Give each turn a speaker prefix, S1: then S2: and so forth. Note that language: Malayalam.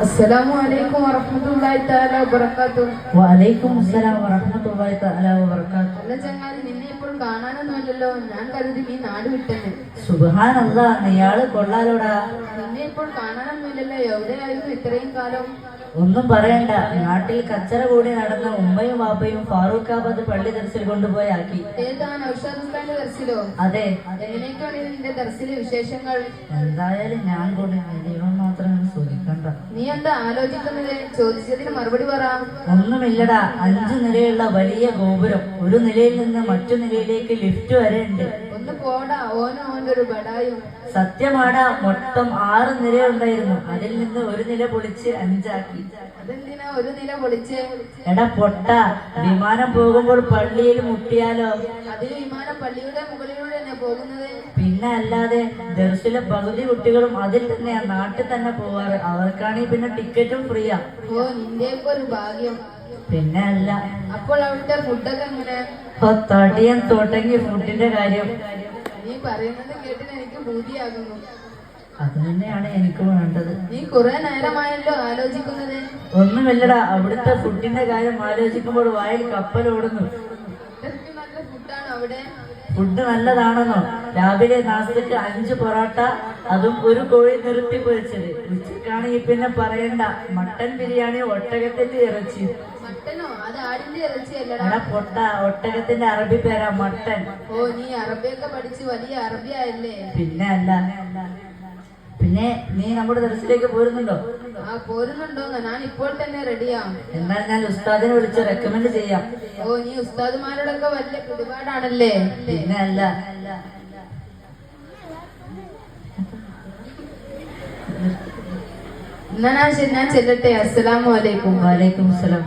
S1: അസ്സലാമു അലൈക്കും വറഹ്മത്തുള്ളാഹി തആല വബറകാതുഹു.
S2: വഅലൈക്കും അസ്സലാം വറഹ്മത്തുള്ളാഹി തആല വബറകാതുഹു.
S1: അല്ല ചങ്ങാതി, നിന്നെ ഇപ്പോൾ കാണാനൊന്നുമില്ലല്ലോ. ഞാൻ കരുതി നീ നാട് വിട്ടെന്ന്.
S2: സുബ്ഹാനല്ലാഹ്, നീയാള് കൊള്ളാലോടാ.
S1: നിന്നെ ഇപ്പോൾ കാണാനൊന്നുമില്ലല്ലോ. എവിടെയായിരുന്നു ഇത്രയും കാലം?
S2: ഒന്നും പറയണ്ട, നാട്ടിൽ കച്ചറ കൂടി നടന്ന ഉമ്മയും വാപ്പയും ഫാറൂഖാബാദ് പള്ളി ദർസിൽ കൊണ്ടുപോയി ആക്കി.
S1: ഏതാണ്, ഔഷാദ് ഉസ്താദിന്റെ ദർസിലോ?
S2: അതെ.
S1: എങ്ങനെയൊക്കെയാണ് നിന്റെ ദർസിലെ വിശേഷങ്ങൾ?
S2: എന്തായാലും ഞാൻ കൂടി ദൈവം മാത്രം സൂചിക്കണ്ട.
S1: നീ എന്താ ആലോചിക്കുന്നത്? ചോദിച്ചതിന് മറുപടി പറ.
S2: ഒന്നുമില്ലടാ, 5 നിലയുള്ള വലിയ ഗോപുരം, ഒരു നിലയിൽ നിന്ന് മറ്റു നിലയിലേക്ക് ലിഫ്റ്റ് വരെ ഉണ്ട്.
S1: ഒന്ന് പോടാ, ഓന്റെ ഒരു ബടായും.
S2: സത്യമാടാ, മൊത്തം 6 നിലയുണ്ടായിരുന്നു. അതിൽ നിന്ന് ഒരു നില പൊളിച്ച് 5 ആക്കി.
S1: അതെന്തിനാ ഒരു നില പൊളിച്ച്?
S2: എടാ പൊട്ട, വിമാനം പോകുമ്പോൾ പള്ളിയിൽ മുട്ടിയാലോ?
S1: അതിന് വിമാനം പള്ളിയുടെ മുകളിലൂടെ തന്നെ പോകുന്നത്.
S2: പിന്നെ അല്ലാതെ, ദർസിലെ പകുതി കുട്ടികളും അതിൽ തന്നെയാ നാട്ടിൽ തന്നെ പോവാറ്. അവർക്കാണെങ്കിൽ പിന്നെ ടിക്കറ്റും ഫ്രീയാ.
S1: ഓ, നിന്റെ ഒരു ഭാഗ്യം.
S2: പിന്നെ അല്ല.
S1: അപ്പോൾ അവിടുത്തെ ഫുഡൊക്കെ എങ്ങനെ?
S2: തടിയൻ തുടങ്ങി ഫുഡിന്റെ കാര്യം.
S1: നീ പറയുന്നത് കേട്ടിട്ട് എനിക്ക് ഭൂതിയാകുന്നു.
S2: അത് തന്നെയാണ് എനിക്ക് വേണ്ടത്.
S1: നീ കുറെ നേരമായല്ലോ ആലോചിക്കുന്നത്.
S2: ഒന്നുമില്ലടാ, അവിടുത്തെ ഫുഡിന്റെ കാര്യം ആലോചിക്കുമ്പോൾ വായിൽ കപ്പലോടുന്നു.
S1: ഇത്രയ്ക്ക് നല്ല ഫുഡാണ് അവിടെ.
S2: ഫുഡ് നല്ലതാണെന്നോ? രാവിലെ നാസ്തക്ക് 5 പൊറോട്ട, അതും ഒരു കോഴി നിർത്തി പൊരിച്ചത്. ഉച്ചക്കാണെങ്കിൽ പിന്നെ പറയണ്ട, മട്ടൻ ബിരിയാണി, ഒട്ടകത്തിന്റെ ഇറച്ചി.
S1: മട്ടനോ? അത് ആടിന്റെ ഇറച്ചിയല്ലടാ.
S2: എടാ പൊട്ട, ഒട്ടകത്തിന്റെ അറബി പേരാ മട്ടൻ.
S1: ഓ, നീ അറബിയൊക്കെ പഠിച്ച് വലിയ അറബിയായല്ലേ?
S2: പിന്നെ അല്ല. പിന്നെ നീ നമ്മുടെ ദർസിലേക്ക് പോരുന്നുണ്ടോ?
S1: ആ, പോരുന്നുണ്ടോന്ന്? ഞാൻ ഇപ്പോൾ തന്നെ റെഡിയാ.
S2: എന്നാൽ ഞാൻ ഉസ്താദിനെ വിളിച്ച് റെക്കമെൻഡ് ചെയ്യാം.
S1: ഓ, നീ ഉസ്താദുമാരോടൊക്കെ വലിയ പിടിപാടാണല്ലേ?
S2: പിന്നെ അല്ല.
S1: എന്നാ ശരി, ഞാൻ ചെല്ലട്ടെ. അസ്സലാമു അലൈക്കും.
S2: വഅലൈക്കും അസ്സലാം.